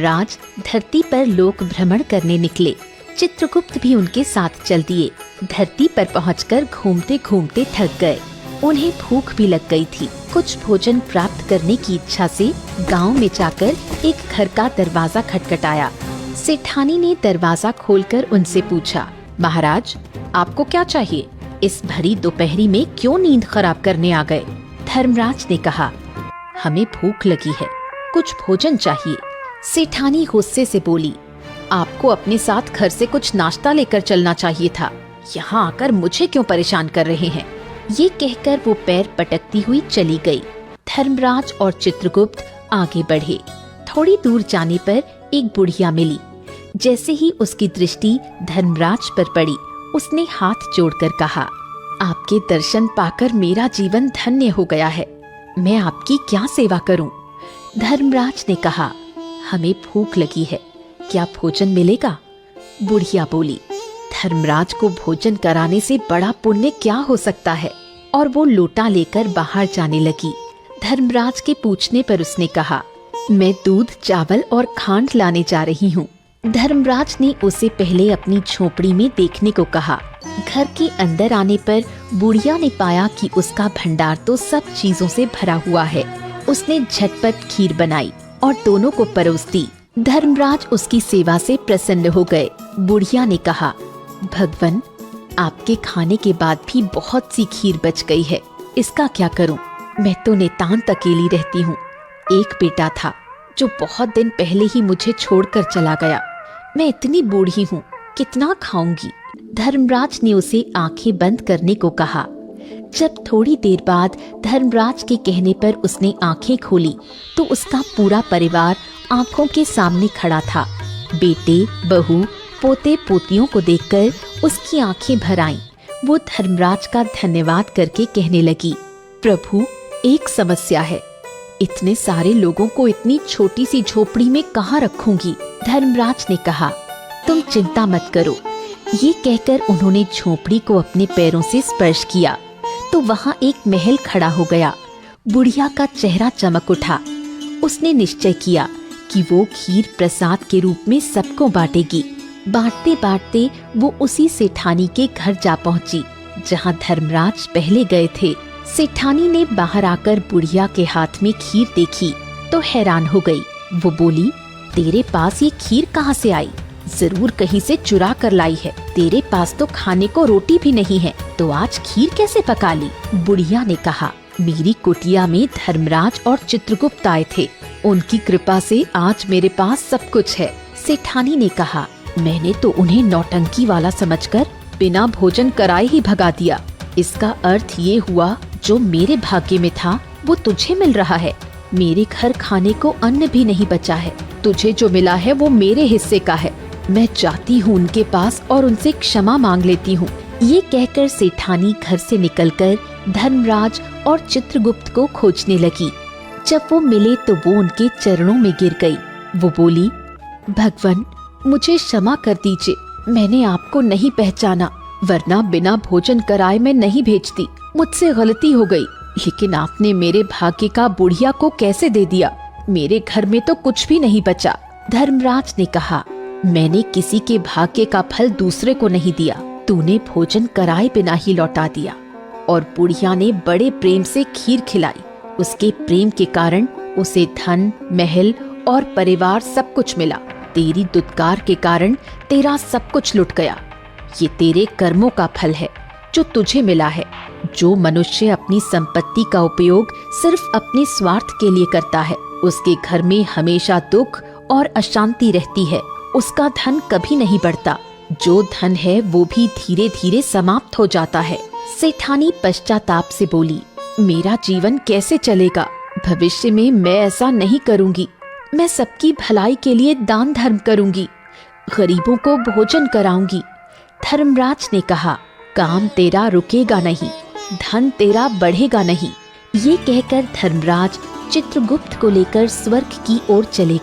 धर्मराज धरती पर लोक भ्रमण करने निकले। चित्रगुप्त भी उनके साथ चल दिए। धरती पर पहुंचकर घूमते घूमते थक गए। उन्हें भूख भी लग गई थी। कुछ भोजन प्राप्त करने की इच्छा से गांव में जाकर एक घर का दरवाजा खटखटाया। सेठानी ने दरवाजा खोलकर उनसे पूछा, महाराज आपको क्या चाहिए? इस भरी दोपहरी में क्यों नींद खराब करने आ गए? धर्मराज ने कहा, हमें भूख लगी है, कुछ भोजन चाहिए। सेठानी गुस्से से बोली, आपको अपने साथ घर से कुछ नाश्ता लेकर चलना चाहिए था। यहाँ आकर मुझे क्यों परेशान कर रहे हैं? ये कहकर वो पैर पटकती हुई चली गई। धर्मराज और चित्रगुप्त आगे बढ़े। थोड़ी दूर जाने पर एक बुढ़िया मिली। जैसे ही उसकी दृष्टि धर्मराज पर पड़ी, उसने हाथ जोड़कर कहा, आपके दर्शन पाकर मेरा जीवन धन्य हो गया है। मैं आपकी क्या सेवा करूं? धर्मराज ने कहा, हमें भूख लगी है, क्या भोजन मिलेगा? बुढ़िया बोली, धर्मराज को भोजन कराने से बड़ा पुण्य क्या हो सकता है? और वो लोटा लेकर बाहर जाने लगी। धर्मराज के पूछने पर उसने कहा, मैं दूध, चावल और खांड लाने जा रही हूँ। धर्मराज ने उसे पहले अपनी झोपड़ी में देखने को कहा। घर के अंदर आने पर बुढ़िया ने पाया कि उसका भंडार तो सब चीजों से भरा हुआ है। उसने झटपट खीर बनाई और दोनों को परोस दी। धर्मराज उसकी सेवा से प्रसन्न हो गए। बुढ़िया ने कहा, भगवन, आपके खाने के बाद भी बहुत सी खीर बच गई है, इसका क्या करूं? मैं तो नितांत अकेली रहती हूँ। एक बेटा था जो बहुत दिन पहले ही मुझे छोड़कर चला गया। मैं इतनी बूढ़ी हूँ, कितना खाऊंगी? धर्मराज ने उसे आंखें बंद करने को कहा। जब थोड़ी देर बाद धर्मराज के कहने पर उसने आंखें खोली तो उसका पूरा परिवार आंखों के सामने खड़ा था। बेटे, बहू, पोते पोतियों को देखकर उसकी आंखें भर आईं। वो धर्मराज का धन्यवाद करके कहने लगी, प्रभु, एक समस्या है। इतने सारे लोगों को इतनी छोटी सी झोपड़ी में कहाँ रखूंगी? धर्मराज ने कहा, तुम चिंता मत करो। ये कहकर उन्होंने झोपड़ी को अपने पैरों से स्पर्श किया तो वहाँ एक महल खड़ा हो गया। बुढ़िया का चेहरा चमक उठा। उसने निश्चय किया कि वो खीर प्रसाद के रूप में सबको बांटेगी। बांटते बांटते वो उसी सेठानी के घर जा पहुंची जहाँ धर्मराज पहले गए थे। सेठानी ने बाहर आकर बुढ़िया के हाथ में खीर देखी तो हैरान हो गई। वो बोली, तेरे पास ये खीर कहाँ से आई? जरूर कहीं से चुरा कर लाई है। तेरे पास तो खाने को रोटी भी नहीं है, तो आज खीर कैसे पका ली? बुढ़िया ने कहा, मेरी कुटिया में धर्मराज और चित्रगुप्त आए थे। उनकी कृपा से आज मेरे पास सब कुछ है। सेठानी ने कहा, मैंने तो उन्हें नौटंकी वाला समझकर बिना भोजन कराए ही भगा दिया। इसका अर्थ ये हुआ, जो मेरे भाग्य में था वो तुझे मिल रहा है। मेरे घर खाने को अन्न भी नहीं बचा है। तुझे जो मिला है वो मेरे हिस्से का है। मैं जाती हूँ उनके पास और उनसे क्षमा मांग लेती हूँ। ये कहकर सेठानी घर से निकलकर धर्मराज और चित्रगुप्त को खोजने लगी। जब वो मिले तो वो उनके चरणों में गिर गई। वो बोली, भगवन, मुझे क्षमा कर दीजिए। मैंने आपको नहीं पहचाना, वरना बिना भोजन कराए मैं नहीं भेजती। मुझसे गलती हो गई, लेकिन आपने मेरे भाग्य का बुढ़िया को कैसे दे दिया? मेरे घर में तो कुछ भी नहीं बचा। धर्मराज ने कहा, मैंने किसी के भाग्य का फल दूसरे को नहीं दिया। तूने भोजन कराए बिना ही लौटा दिया। और बुढ़िया ने बड़े प्रेम से खीर खिलाई। उसके प्रेम के कारण उसे धन, महल और परिवार सब कुछ मिला। तेरी दुत्कार के कारण तेरा सब कुछ लुट गया। ये तेरे कर्मों का फल है जो तुझे मिला है। जो मनुष्य अपनी संपत्ति का उपयोग सिर्फ अपने स्वार्थ के लिए करता है, उसके घर में हमेशा दुख और अशांति रहती है। उसका धन कभी नहीं बढ़ता। जो धन है वो भी धीरे धीरे समाप्त हो जाता है। सेठानी पश्चाताप से बोली, मेरा जीवन कैसे चलेगा? भविष्य में मैं ऐसा नहीं करूंगी। मैं सबकी भलाई के लिए दान धर्म करूंगी, गरीबों को भोजन कराऊंगी। धर्मराज ने कहा, काम तेरा रुकेगा नहीं, धन तेरा बढ़ेगा नहीं। ये कहकर धर्मराज चित्रगुप्त को लेकर स्वर्ग की ओर चले